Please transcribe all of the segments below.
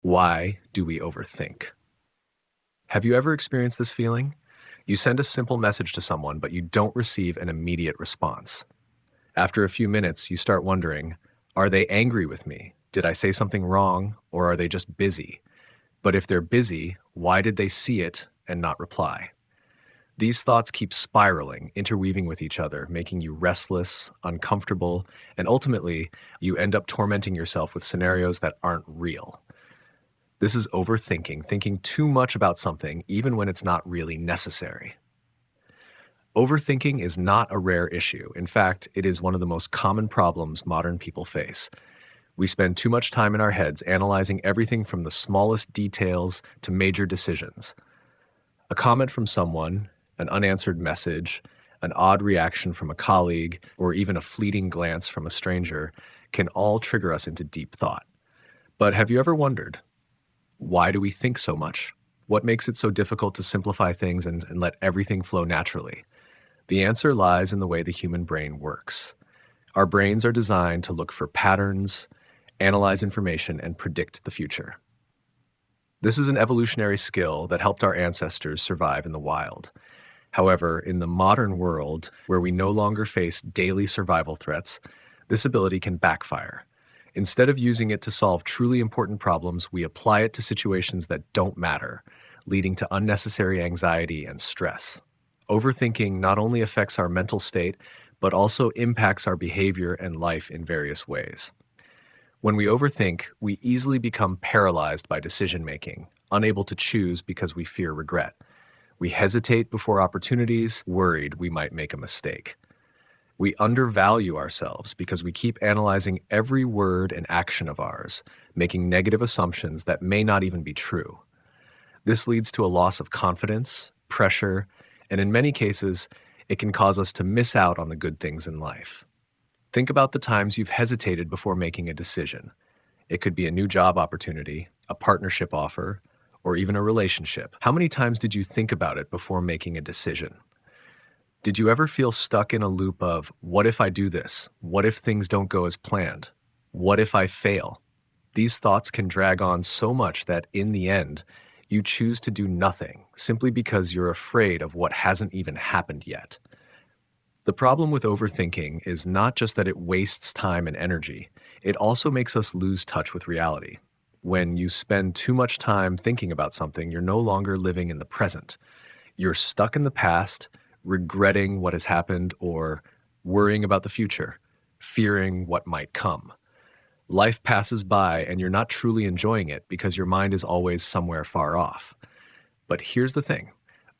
Why do we overthink? Have you ever experienced this feeling? You send a simple message to someone, but you don't receive an immediate response. After a few minutes, you start wondering, are they angry with me? Did I say something wrong? Or are they just busy? But if they're busy, why did they see it and not reply? These thoughts keep spiraling, interweaving with each other, making you restless, uncomfortable, and ultimately, you end up tormenting yourself with scenarios that aren't real. This is overthinking, thinking too much about something even when it's not really necessary. Overthinking is not a rare issue. In fact, it is one of the most common problems modern people face. We spend too much time in our heads analyzing everything from the smallest details to major decisions. A comment from someone, an unanswered message, an odd reaction from a colleague, or even a fleeting glance from a stranger can all trigger us into deep thought. But have you ever wondered, why do we think so much? What makes it so difficult to simplify things and let everything flow naturally? The answer lies in the way the human brain works. Our brains are designed to look for patterns, analyze information, and predict the future. This is an evolutionary skill that helped our ancestors survive in the wild. However, in the modern world, where we no longer face daily survival threats, this ability can backfire. Instead of using it to solve truly important problems, we apply it to situations that don't matter, leading to unnecessary anxiety and stress. Overthinking not only affects our mental state, but also impacts our behavior and life in various ways. When we overthink, we easily become paralyzed by decision-making, unable to choose because we fear regret. We hesitate before opportunities, worried we might make a mistake. We undervalue ourselves because we keep analyzing every word and action of ours, making negative assumptions that may not even be true. This leads to a loss of confidence, pressure, and in many cases, it can cause us to miss out on the good things in life. Think about the times you've hesitated before making a decision. It could be a new job opportunity, a partnership offer, or even a relationship. How many times did you think about it before making a decision? Did you ever feel stuck in a loop of, what if I do this? What if things don't go as planned? What if I fail? These thoughts can drag on so much that in the end, you choose to do nothing simply because you're afraid of what hasn't even happened yet. The problem with overthinking is not just that it wastes time and energy, it also makes us lose touch with reality. When you spend too much time thinking about something, you're no longer living in the present. You're stuck in the past, regretting what has happened or worrying about the future, fearing what might come. Life passes by and you're not truly enjoying it because your mind is always somewhere far off. But here's the thing,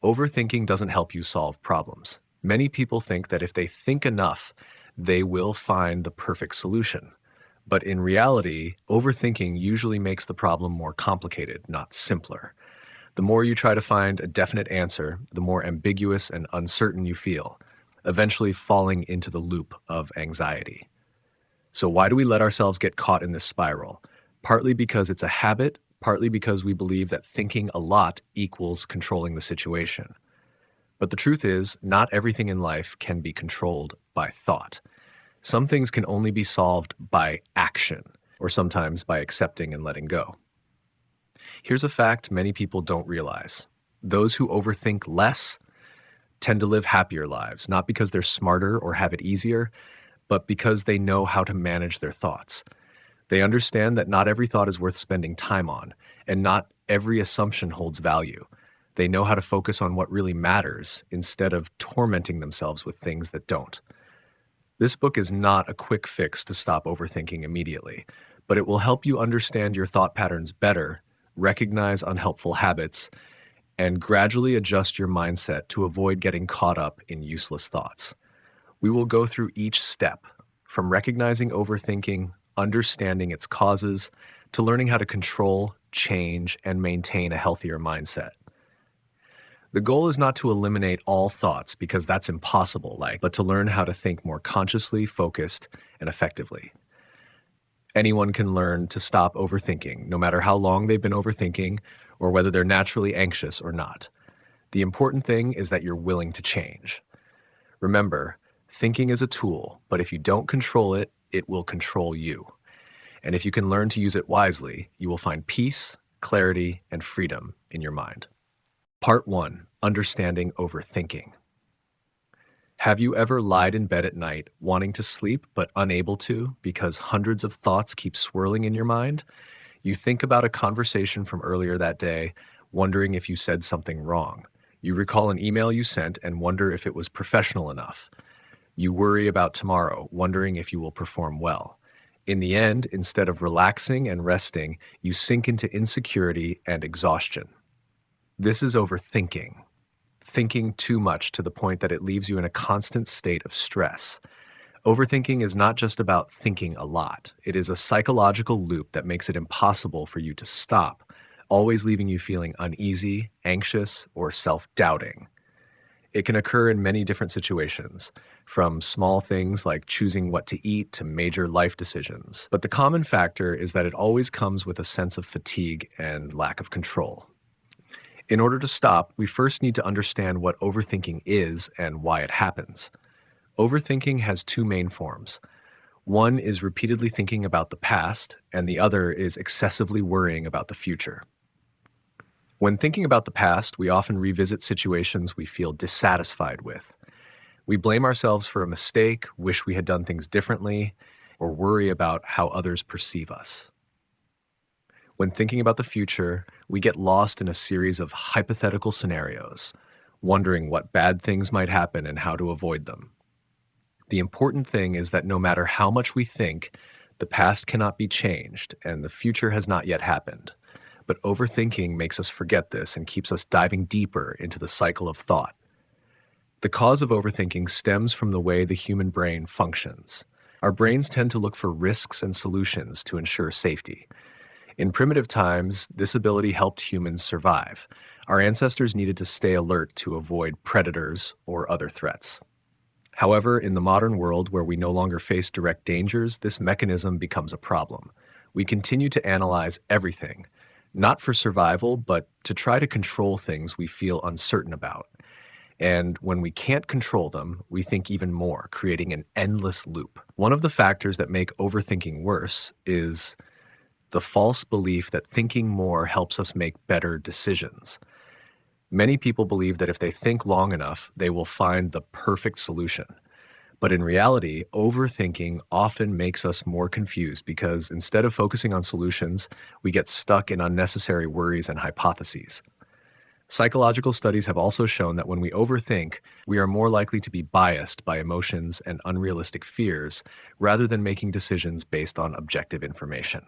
overthinking doesn't help you solve problems. Many people think that if they think enough, they will find the perfect solution. But in reality, overthinking usually makes the problem more complicated, not simpler. The more you try to find a definite answer, the more ambiguous and uncertain you feel, eventually falling into the loop of anxiety. So why do we let ourselves get caught in this spiral? Partly because it's a habit, partly because we believe that thinking a lot equals controlling the situation. But the truth is, not everything in life can be controlled by thought. Some things can only be solved by action, or sometimes by accepting and letting go. Here's a fact many people don't realize. Those who overthink less tend to live happier lives, not because they're smarter or have it easier, but because they know how to manage their thoughts. They understand that not every thought is worth spending time on, and not every assumption holds value. They know how to focus on what really matters instead of tormenting themselves with things that don't. This book is not a quick fix to stop overthinking immediately, but it will help you understand your thought patterns better, recognize unhelpful habits, and gradually adjust your mindset to avoid getting caught up in useless thoughts. We will go through each step, from recognizing overthinking, understanding its causes, to learning how to control, change, and maintain a healthier mindset. The goal is not to eliminate all thoughts because that's impossible, but to learn how to think more consciously, focused, and effectively. Anyone can learn to stop overthinking, no matter how long they've been overthinking or whether they're naturally anxious or not. The important thing is that you're willing to change. Remember, thinking is a tool, but if you don't control it, it will control you. And if you can learn to use it wisely, you will find peace, clarity, and freedom in your mind. Part 1: Understanding Overthinking. Have you ever lied in bed at night wanting to sleep but unable to because hundreds of thoughts keep swirling in your mind? You think about a conversation from earlier that day, wondering if you said something wrong. You recall an email you sent and wonder if it was professional enough. You worry about tomorrow, wondering if you will perform well. In the end, instead of relaxing and resting, you sink into insecurity and exhaustion. This is overthinking. Thinking too much to the point that it leaves you in a constant state of stress. Overthinking is not just about thinking a lot. It is a psychological loop that makes it impossible for you to stop, always leaving you feeling uneasy, anxious, or self-doubting. It can occur in many different situations, from small things like choosing what to eat to major life decisions. But the common factor is that it always comes with a sense of fatigue and lack of control. In order to stop, we first need to understand what overthinking is and why it happens. Overthinking has two main forms. One is repeatedly thinking about the past, and the other is excessively worrying about the future. When thinking about the past, we often revisit situations we feel dissatisfied with. We blame ourselves for a mistake, wish we had done things differently, or worry about how others perceive us. When thinking about the future, we get lost in a series of hypothetical scenarios, wondering what bad things might happen and how to avoid them. The important thing is that no matter how much we think, the past cannot be changed and the future has not yet happened. But overthinking makes us forget this and keeps us diving deeper into the cycle of thought. The cause of overthinking stems from the way the human brain functions. Our brains tend to look for risks and solutions to ensure safety. In primitive times, this ability helped humans survive. Our ancestors needed to stay alert to avoid predators or other threats. However, in the modern world where we no longer face direct dangers, this mechanism becomes a problem. We continue to analyze everything, not for survival, but to try to control things we feel uncertain about. And when we can't control them, we think even more, creating an endless loop. One of the factors that make overthinking worse is the false belief that thinking more helps us make better decisions. Many people believe that if they think long enough, they will find the perfect solution. But in reality, overthinking often makes us more confused because instead of focusing on solutions, we get stuck in unnecessary worries and hypotheses. Psychological studies have also shown that when we overthink, we are more likely to be biased by emotions and unrealistic fears rather than making decisions based on objective information.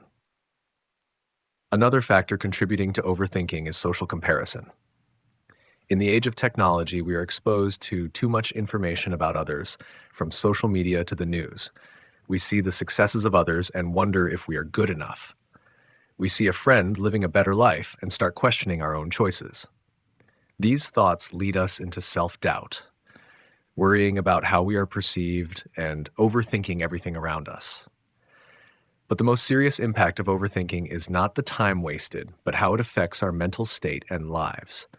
Another factor contributing to overthinking is social comparison. In the age of technology, we are exposed to too much information about others, from social media to the news. We see the successes of others and wonder if we are good enough. We see a friend living a better life and start questioning our own choices. These thoughts lead us into self-doubt, worrying about how we are perceived and overthinking everything around us. But the most serious impact of overthinking is not the time wasted, but how it affects our mental state and lives.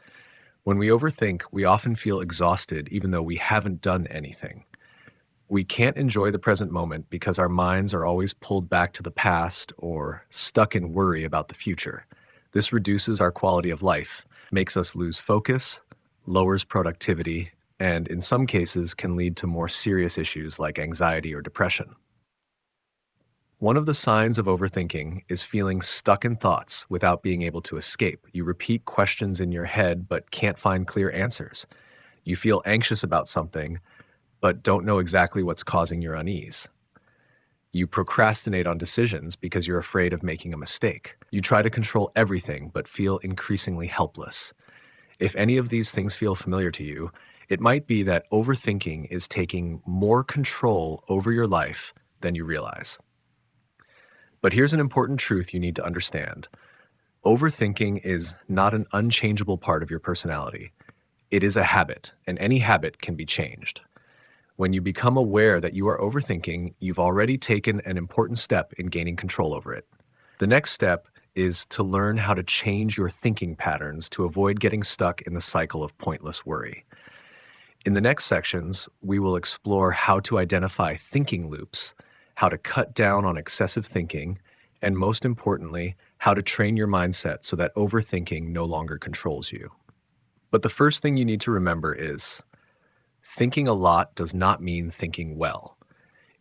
When we overthink, we often feel exhausted even though we haven't done anything. We can't enjoy the present moment because our minds are always pulled back to the past or stuck in worry about the future. This reduces our quality of life, makes us lose focus, lowers productivity, and in some cases can lead to more serious issues like anxiety or depression. One of the signs of overthinking is feeling stuck in thoughts without being able to escape. You repeat questions in your head but can't find clear answers. You feel anxious about something but don't know exactly what's causing your unease. You procrastinate on decisions because you're afraid of making a mistake. You try to control everything but feel increasingly helpless. If any of these things feel familiar to you, it might be that overthinking is taking more control over your life than you realize. But here's an important truth you need to understand. Overthinking is not an unchangeable part of your personality. It is a habit, and any habit can be changed. When you become aware that you are overthinking, you've already taken an important step in gaining control over it. The next step is to learn how to change your thinking patterns to avoid getting stuck in the cycle of pointless worry. In the next sections, we will explore how to identify thinking loops, how to cut down on excessive thinking, and most importantly, how to train your mindset so that overthinking no longer controls you. But the first thing you need to remember is thinking a lot does not mean thinking well.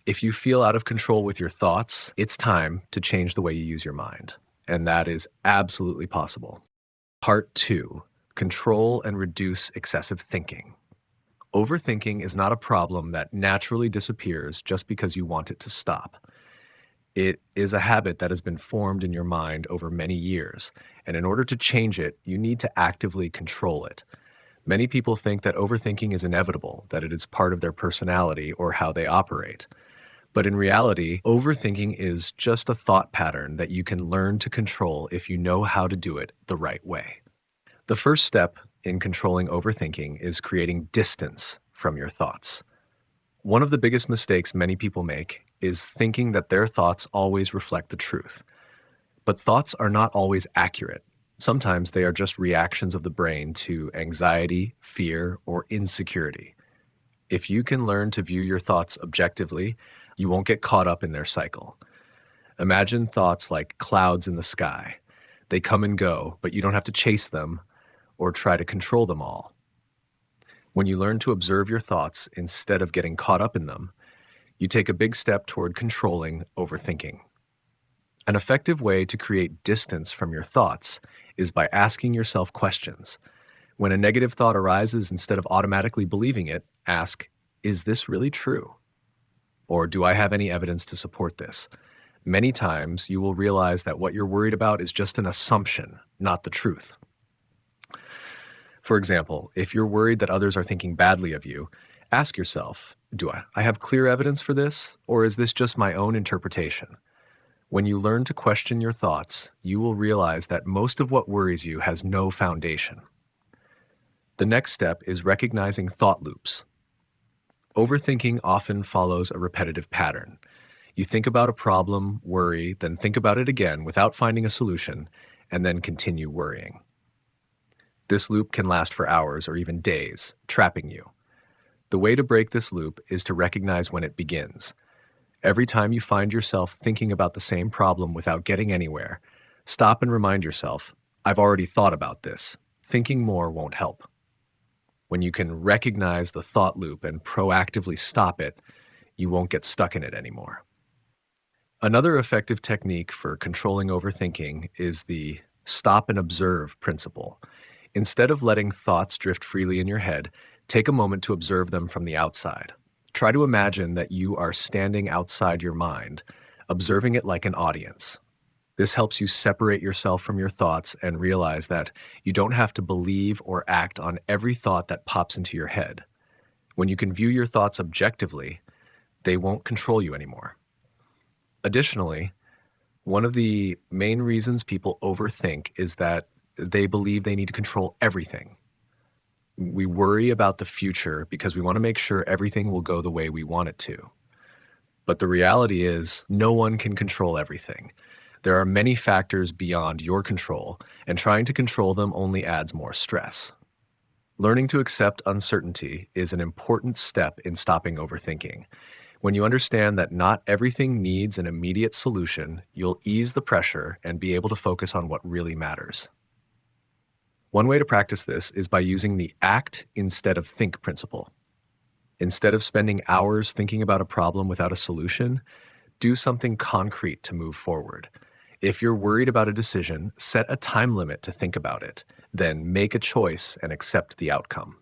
If you feel out of control with your thoughts, it's time to change the way you use your mind. And that is absolutely possible. Part 2: Control and reduce excessive thinking. Overthinking is not a problem that naturally disappears just because you want it to stop. It is a habit that has been formed in your mind over many years, and in order to change it, you need to actively control it. Many people think that overthinking is inevitable, that it is part of their personality or how they operate. But in reality, overthinking is just a thought pattern that you can learn to control if you know how to do it the right way. The first step in controlling overthinking is creating distance from your thoughts. One of the biggest mistakes many people make is thinking that their thoughts always reflect the truth. But thoughts are not always accurate. Sometimes they are just reactions of the brain to anxiety, fear, or insecurity. If you can learn to view your thoughts objectively, you won't get caught up in their cycle. Imagine thoughts like clouds in the sky. They come and go, but you don't have to chase them or try to control them all. When you learn to observe your thoughts instead of getting caught up in them, you take a big step toward controlling overthinking. An effective way to create distance from your thoughts is by asking yourself questions. When a negative thought arises, instead of automatically believing it, ask, is this really true? Or do I have any evidence to support this? Many times you will realize that what you're worried about is just an assumption, not the truth. For example, if you're worried that others are thinking badly of you, ask yourself, do I have clear evidence for this, or is this just my own interpretation? When you learn to question your thoughts, you will realize that most of what worries you has no foundation. The next step is recognizing thought loops. Overthinking often follows a repetitive pattern. You think about a problem, worry, then think about it again without finding a solution, and then continue worrying. This loop can last for hours or even days, trapping you. The way to break this loop is to recognize when it begins. Every time you find yourself thinking about the same problem without getting anywhere, stop and remind yourself, I've already thought about this. Thinking more won't help. When you can recognize the thought loop and proactively stop it, you won't get stuck in it anymore. Another effective technique for controlling overthinking is the stop and observe principle. Instead of letting thoughts drift freely in your head, take a moment to observe them from the outside. Try to imagine that you are standing outside your mind, observing it like an audience. This helps you separate yourself from your thoughts and realize that you don't have to believe or act on every thought that pops into your head. When you can view your thoughts objectively, they won't control you anymore. Additionally, one of the main reasons people overthink is that they believe they need to control everything. We worry about the future because we want to make sure everything will go the way we want it to. But the reality is, no one can control everything. There are many factors beyond your control, and trying to control them only adds more stress. Learning to accept uncertainty is an important step in stopping overthinking. When you understand that not everything needs an immediate solution, you'll ease the pressure and be able to focus on what really matters. One way to practice this is by using the act instead of think principle. Instead of spending hours thinking about a problem without a solution, do something concrete to move forward. If you're worried about a decision, set a time limit to think about it, then make a choice and accept the outcome.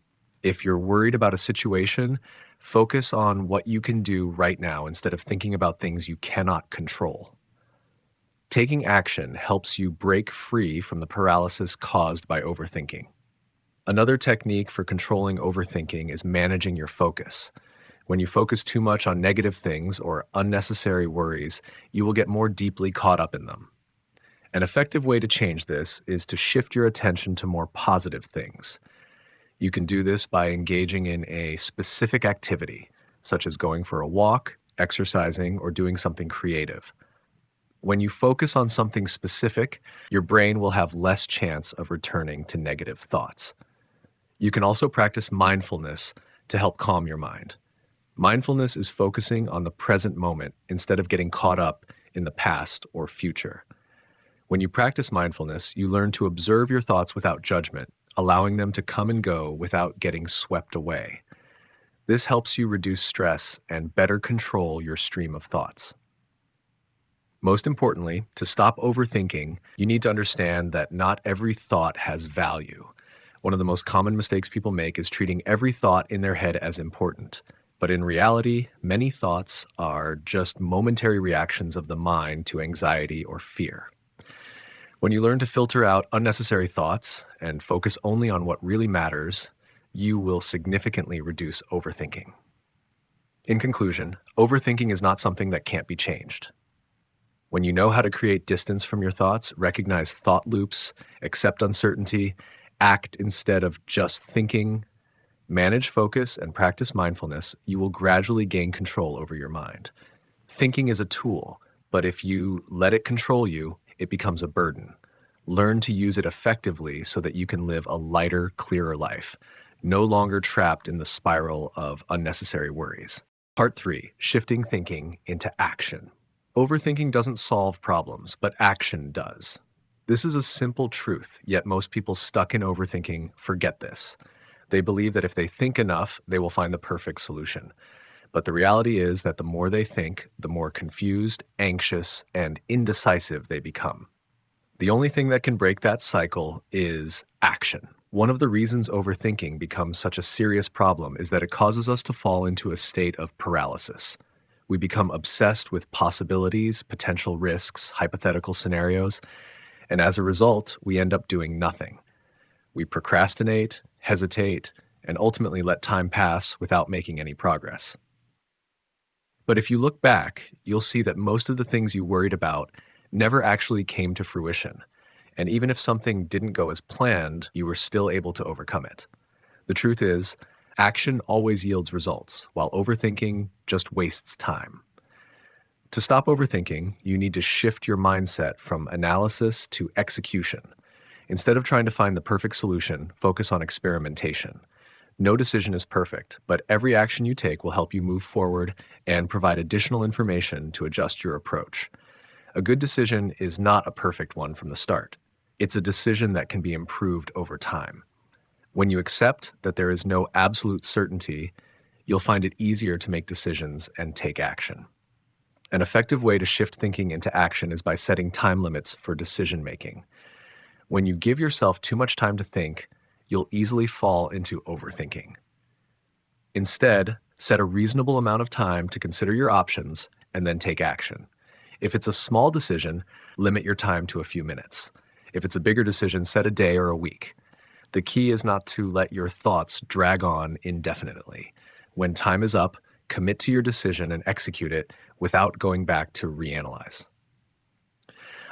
If you're worried about a situation, focus on what you can do right now instead of thinking about things you cannot control. Taking action helps you break free from the paralysis caused by overthinking. Another technique for controlling overthinking is managing your focus. When you focus too much on negative things or unnecessary worries, you will get more deeply caught up in them. An effective way to change this is to shift your attention to more positive things. You can do this by engaging in a specific activity, such as going for a walk, exercising, or doing something creative. When you focus on something specific, your brain will have less chance of returning to negative thoughts. You can also practice mindfulness to help calm your mind. Mindfulness is focusing on the present moment instead of getting caught up in the past or future. When you practice mindfulness, you learn to observe your thoughts without judgment, allowing them to come and go without getting swept away. This helps you reduce stress and better control your stream of thoughts. Most importantly, to stop overthinking, you need to understand that not every thought has value. One of the most common mistakes people make is treating every thought in their head as important. But in reality, many thoughts are just momentary reactions of the mind to anxiety or fear. When you learn to filter out unnecessary thoughts and focus only on what really matters, you will significantly reduce overthinking. In conclusion, overthinking is not something that can't be changed. When you know how to create distance from your thoughts, recognize thought loops, accept uncertainty, act instead of just thinking, manage focus, and practice mindfulness, you will gradually gain control over your mind. Thinking is a tool, but if you let it control you, it becomes a burden. Learn to use it effectively so that you can live a lighter, clearer life, no longer trapped in the spiral of unnecessary worries. Part 3, shifting thinking into action. Overthinking doesn't solve problems, but action does. This is a simple truth, yet most people stuck in overthinking forget this. They believe that if they think enough, they will find the perfect solution. But the reality is that the more they think, the more confused, anxious, and indecisive they become. The only thing that can break that cycle is action. One of the reasons overthinking becomes such a serious problem is that it causes us to fall into a state of paralysis. We become obsessed with possibilities, potential risks, hypothetical scenarios, and as a result, we end up doing nothing. We procrastinate, hesitate, and ultimately let time pass without making any progress. But if you look back, you'll see that most of the things you worried about never actually came to fruition. And even if something didn't go as planned, you were still able to overcome it. The truth is, action always yields results, while overthinking just wastes time. To stop overthinking, you need to shift your mindset from analysis to execution. Instead of trying to find the perfect solution, focus on experimentation. No decision is perfect, but every action you take will help you move forward and provide additional information to adjust your approach. A good decision is not a perfect one from the start. It's a decision that can be improved over time. When you accept that there is no absolute certainty, you'll find it easier to make decisions and take action. An effective way to shift thinking into action is by setting time limits for decision making. When you give yourself too much time to think, you'll easily fall into overthinking. Instead, set a reasonable amount of time to consider your options and then take action. If it's a small decision, limit your time to a few minutes. If it's a bigger decision, set a day or a week. The key is not to let your thoughts drag on indefinitely. When time is up, commit to your decision and execute it without going back to reanalyze.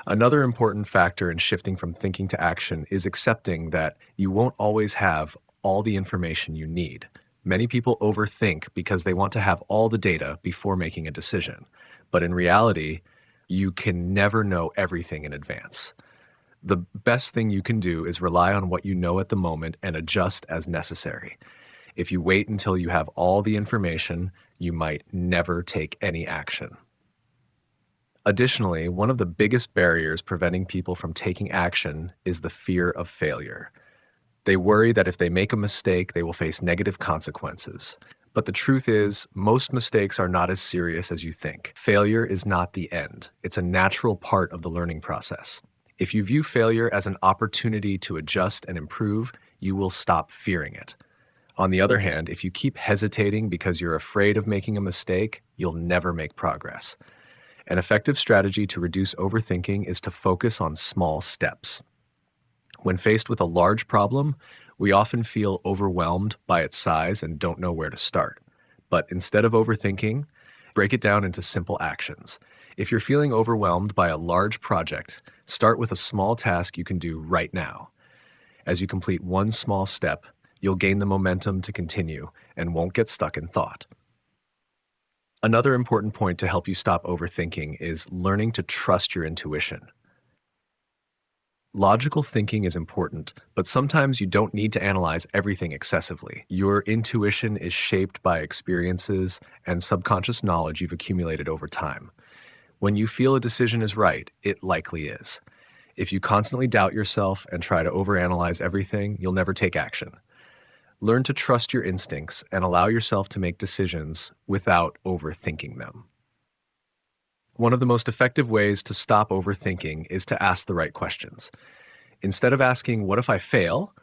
Another important factor in shifting from thinking to action is accepting that you won't always have all the information you need. Many people overthink because they want to have all the data before making a decision. But in reality, you can never know everything in advance. The best thing you can do is rely on what you know at the moment and adjust as necessary. If you wait until you have all the information, you might never take any action. Additionally, one of the biggest barriers preventing people from taking action is the fear of failure. They worry that if they make a mistake, they will face negative consequences. But the truth is, most mistakes are not as serious as you think. Failure is not the end. It's a natural part of the learning process. If you view failure as an opportunity to adjust and improve, you will stop fearing it. On the other hand, if you keep hesitating because you're afraid of making a mistake, you'll never make progress. An effective strategy to reduce overthinking is to focus on small steps. When faced with a large problem, we often feel overwhelmed by its size and don't know where to start. But instead of overthinking, break it down into simple actions. If you're feeling overwhelmed by a large project, start with a small task you can do right now. As you complete one small step, you'll gain the momentum to continue and won't get stuck in thought. Another important point to help you stop overthinking is learning to trust your intuition. Logical thinking is important, but sometimes you don't need to analyze everything excessively. Your intuition is shaped by experiences and subconscious knowledge you've accumulated over time. When you feel a decision is right, it likely is. If you constantly doubt yourself and try to overanalyze everything, you'll never take action. Learn to trust your instincts and allow yourself to make decisions without overthinking them. One of the most effective ways to stop overthinking is to ask the right questions. Instead of asking, "What if I fail?"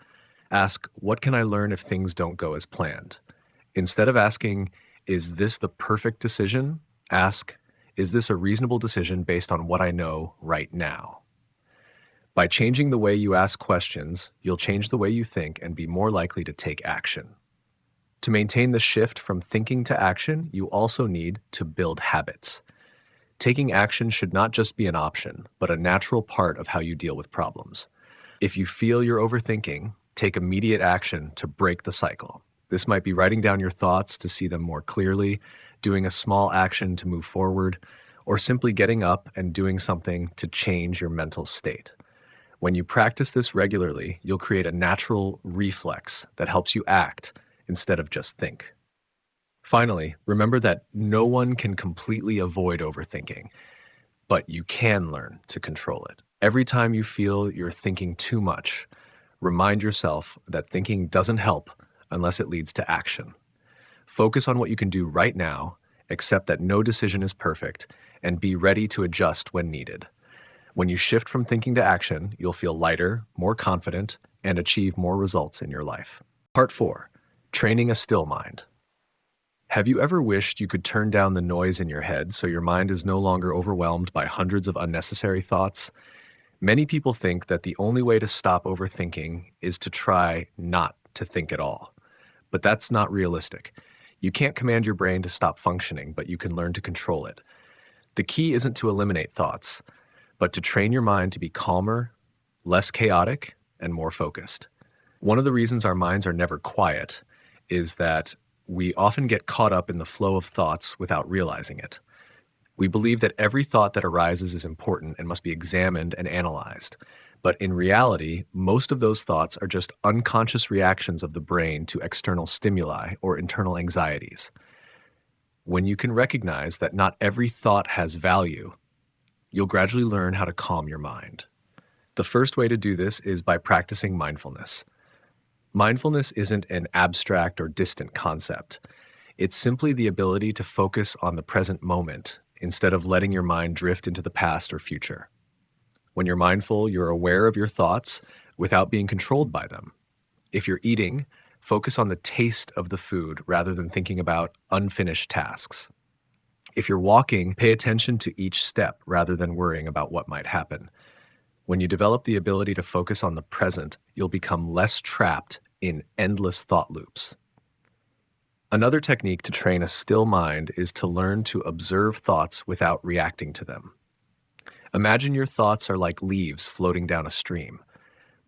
ask, "What can I learn if things don't go as planned?" Instead of asking, "Is this the perfect decision?" ask, "Is this a reasonable decision based on what I know right now?" By changing the way you ask questions, you'll change the way you think and be more likely to take action. To maintain the shift from thinking to action, you also need to build habits. Taking action should not just be an option, but a natural part of how you deal with problems. If you feel you're overthinking, take immediate action to break the cycle. This might be writing down your thoughts to see them more clearly, doing a small action to move forward, or simply getting up and doing something to change your mental state. When you practice this regularly, you'll create a natural reflex that helps you act instead of just think. Finally, remember that no one can completely avoid overthinking, but you can learn to control it. Every time you feel you're thinking too much, remind yourself that thinking doesn't help unless it leads to action. Focus on what you can do right now, accept that no decision is perfect, and be ready to adjust when needed. When you shift from thinking to action, you'll feel lighter, more confident, and achieve more results in your life. Part 4. Training a still mind. Have you ever wished you could turn down the noise in your head so your mind is no longer overwhelmed by hundreds of unnecessary thoughts? Many people think that the only way to stop overthinking is to try not to think at all. But that's not realistic. You can't command your brain to stop functioning, but you can learn to control it. The key isn't to eliminate thoughts, but to train your mind to be calmer, less chaotic, and more focused. One of the reasons our minds are never quiet is that we often get caught up in the flow of thoughts without realizing it. We believe that every thought that arises is important and must be examined and analyzed. But in reality, most of those thoughts are just unconscious reactions of the brain to external stimuli or internal anxieties. When you can recognize that not every thought has value, you'll gradually learn how to calm your mind. The first way to do this is by practicing mindfulness. Mindfulness isn't an abstract or distant concept. It's simply the ability to focus on the present moment instead of letting your mind drift into the past or future. When you're mindful, you're aware of your thoughts without being controlled by them. If you're eating, focus on the taste of the food rather than thinking about unfinished tasks. If you're walking, pay attention to each step rather than worrying about what might happen. When you develop the ability to focus on the present, you'll become less trapped in endless thought loops. Another technique to train a still mind is to learn to observe thoughts without reacting to them. Imagine your thoughts are like leaves floating down a stream.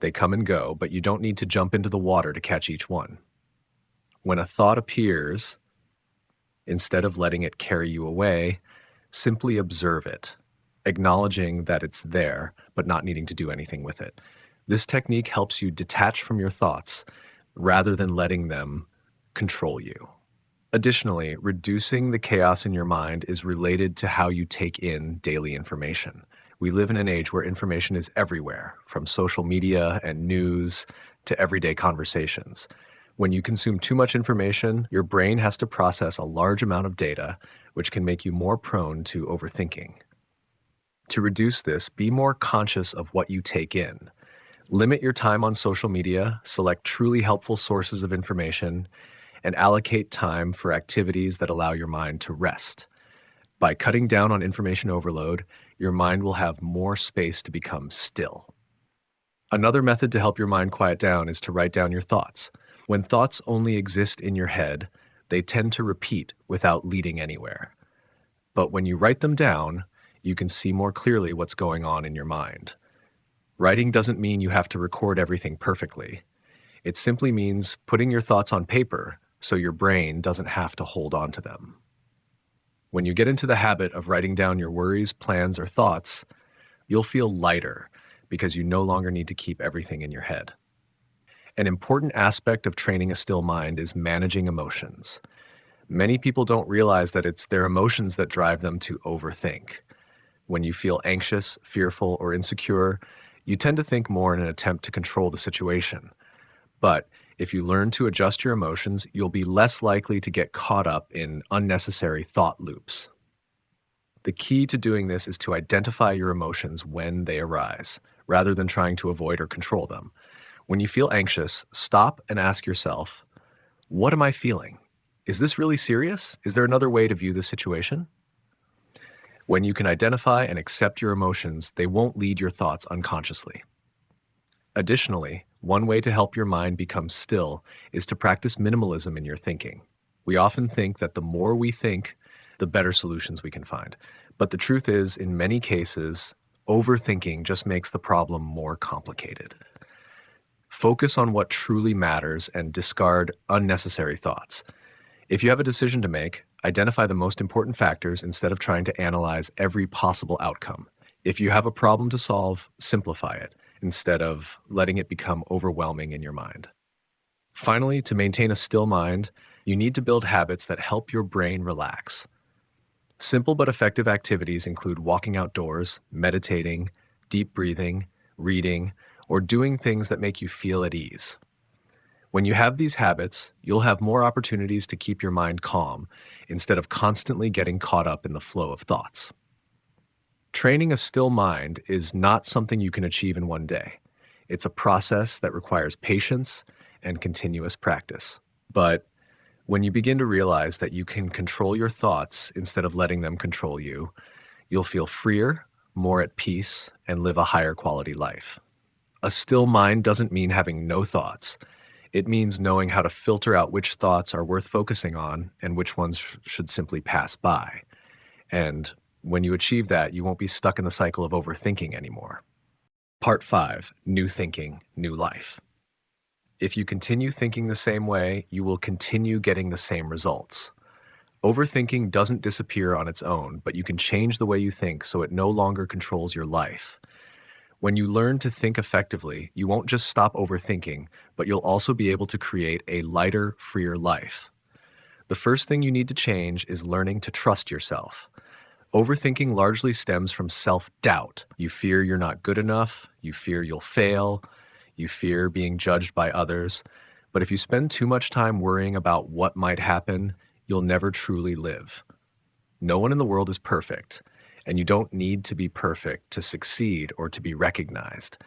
They come and go, but you don't need to jump into the water to catch each one. When a thought appears, instead of letting it carry you away, simply observe it, acknowledging that it's there, but not needing to do anything with it. This technique helps you detach from your thoughts rather than letting them control you. Additionally, reducing the chaos in your mind is related to how you take in daily information. We live in an age where information is everywhere, from social media and news to everyday conversations. When you consume too much information, your brain has to process a large amount of data, which can make you more prone to overthinking. To reduce this, be more conscious of what you take in. Limit your time on social media, select truly helpful sources of information, and allocate time for activities that allow your mind to rest. By cutting down on information overload, your mind will have more space to become still. Another method to help your mind quiet down is to write down your thoughts. When thoughts only exist in your head, they tend to repeat without leading anywhere. But when you write them down, you can see more clearly what's going on in your mind. Writing doesn't mean you have to record everything perfectly. It simply means putting your thoughts on paper so your brain doesn't have to hold on to them. When you get into the habit of writing down your worries, plans, or thoughts, you'll feel lighter because you no longer need to keep everything in your head. An important aspect of training a still mind is managing emotions. Many people don't realize that it's their emotions that drive them to overthink. When you feel anxious, fearful, or insecure, you tend to think more in an attempt to control the situation. But if you learn to adjust your emotions, you'll be less likely to get caught up in unnecessary thought loops. The key to doing this is to identify your emotions when they arise, rather than trying to avoid or control them. When you feel anxious, stop and ask yourself, what am I feeling? Is this really serious? Is there another way to view this situation? When you can identify and accept your emotions, they won't lead your thoughts unconsciously. Additionally, one way to help your mind become still is to practice minimalism in your thinking. We often think that the more we think, the better solutions we can find. But the truth is, in many cases, overthinking just makes the problem more complicated. Focus on what truly matters and discard unnecessary thoughts. If you have a decision to make, identify the most important factors instead of trying to analyze every possible outcome. If you have a problem to solve, simplify it instead of letting it become overwhelming in your mind. Finally, to maintain a still mind, you need to build habits that help your brain relax. Simple but effective activities include walking outdoors, meditating, deep breathing, reading, or doing things that make you feel at ease. When you have these habits, you'll have more opportunities to keep your mind calm instead of constantly getting caught up in the flow of thoughts. Training a still mind is not something you can achieve in one day. It's a process that requires patience and continuous practice. But when you begin to realize that you can control your thoughts instead of letting them control you, you'll feel freer, more at peace, and live a higher quality life. A still mind doesn't mean having no thoughts. It means knowing how to filter out which thoughts are worth focusing on and which ones should simply pass by. And when you achieve that, you won't be stuck in the cycle of overthinking anymore. Part 5, New Thinking, New Life. If you continue thinking the same way, you will continue getting the same results. Overthinking doesn't disappear on its own, but you can change the way you think so it no longer controls your life. When you learn to think effectively, you won't just stop overthinking, but you'll also be able to create a lighter, freer life. The first thing you need to change is learning to trust yourself. Overthinking largely stems from self-doubt. You fear you're not good enough, you fear you'll fail, you fear being judged by others. But if you spend too much time worrying about what might happen, you'll never truly live. No one in the world is perfect, and you don't need to be perfect to succeed or to be recognized.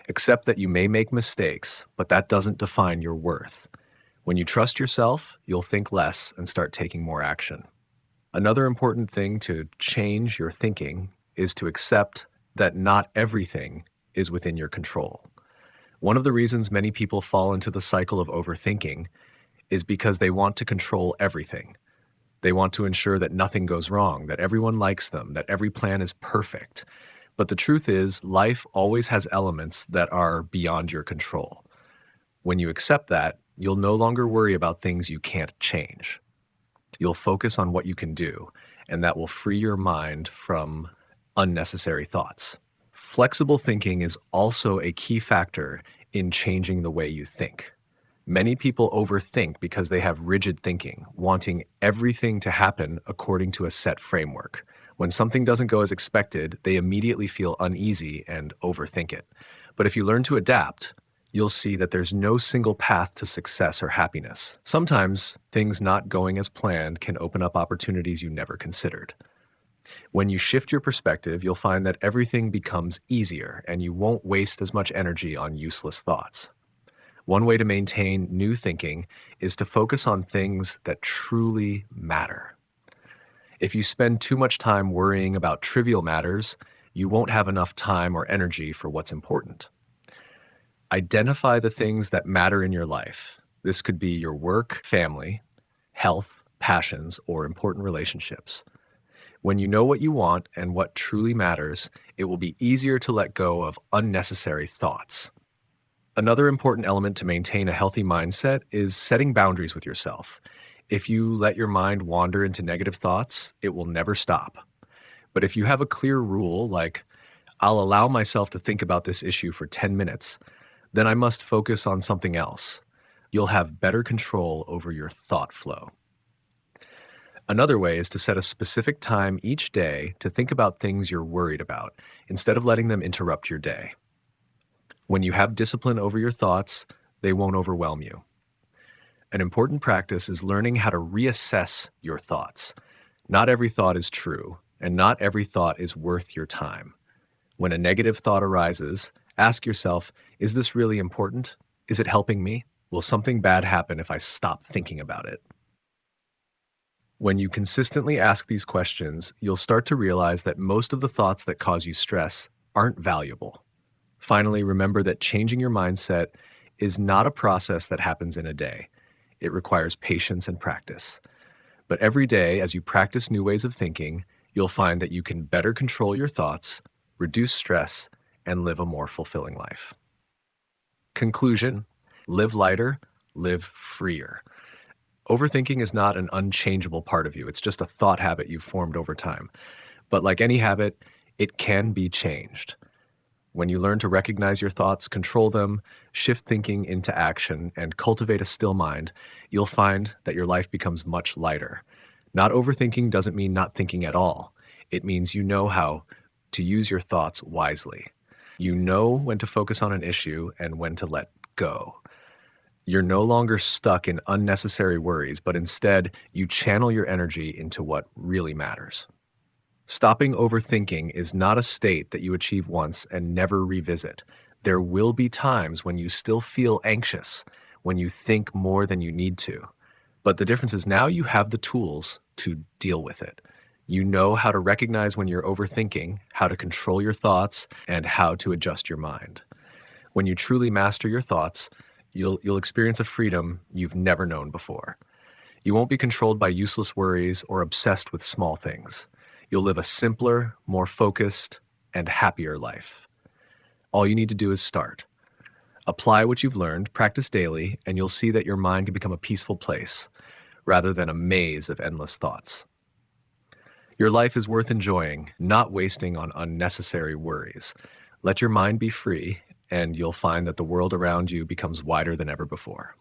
Accept that you may make mistakes, but that doesn't define your worth. When you trust yourself, you'll think less and start taking more action. Another important thing to change your thinking is to accept that not everything is within your control. One of the reasons many people fall into the cycle of overthinking is because they want to control everything. They want to ensure that nothing goes wrong, that everyone likes them, that every plan is perfect. But the truth is, life always has elements that are beyond your control. When you accept that, you'll no longer worry about things you can't change. You'll focus on what you can do, and that will free your mind from unnecessary thoughts. Flexible thinking is also a key factor in changing the way you think. Many people overthink because they have rigid thinking, wanting everything to happen according to a set framework. When something doesn't go as expected, they immediately feel uneasy and overthink it. But if you learn to adapt, you'll see that there's no single path to success or happiness. Sometimes things not going as planned can open up opportunities you never considered. When you shift your perspective, you'll find that everything becomes easier and you won't waste as much energy on useless thoughts. One way to maintain new thinking is to focus on things that truly matter. If you spend too much time worrying about trivial matters, you won't have enough time or energy for what's important. Identify the things that matter in your life. This could be your work, family, health, passions, or important relationships. When you know what you want and what truly matters, it will be easier to let go of unnecessary thoughts. Another important element to maintain a healthy mindset is setting boundaries with yourself. If you let your mind wander into negative thoughts, it will never stop. But if you have a clear rule, like, I'll allow myself to think about this issue for 10 minutes, then I must focus on something else. You'll have better control over your thought flow. Another way is to set a specific time each day to think about things you're worried about instead of letting them interrupt your day. When you have discipline over your thoughts, they won't overwhelm you. An important practice is learning how to reassess your thoughts. Not every thought is true, and not every thought is worth your time. When a negative thought arises, ask yourself, is this really important? Is it helping me? Will something bad happen if I stop thinking about it? When you consistently ask these questions, you'll start to realize that most of the thoughts that cause you stress aren't valuable. Finally, remember that changing your mindset is not a process that happens in a day. It requires patience and practice. But every day, as you practice new ways of thinking, you'll find that you can better control your thoughts, reduce stress, and live a more fulfilling life. Conclusion: live lighter, live freer. Overthinking is not an unchangeable part of you. It's just a thought habit you've formed over time. But like any habit, it can be changed. When you learn to recognize your thoughts, control them, shift thinking into action, and cultivate a still mind, you'll find that your life becomes much lighter. Not overthinking doesn't mean not thinking at all. It means you know how to use your thoughts wisely. You know when to focus on an issue and when to let go. You're no longer stuck in unnecessary worries, but instead you channel your energy into what really matters. Stopping overthinking is not a state that you achieve once and never revisit. There will be times when you still feel anxious, when you think more than you need to. But the difference is now you have the tools to deal with it. You know how to recognize when you're overthinking, how to control your thoughts, and how to adjust your mind. When you truly master your thoughts, you'll experience a freedom you've never known before. You won't be controlled by useless worries or obsessed with small things. You'll live a simpler, more focused, and happier life. All you need to do is start. Apply what you've learned, practice daily, and you'll see that your mind can become a peaceful place rather than a maze of endless thoughts. Your life is worth enjoying, not wasting on unnecessary worries. Let your mind be free, and you'll find that the world around you becomes wider than ever before.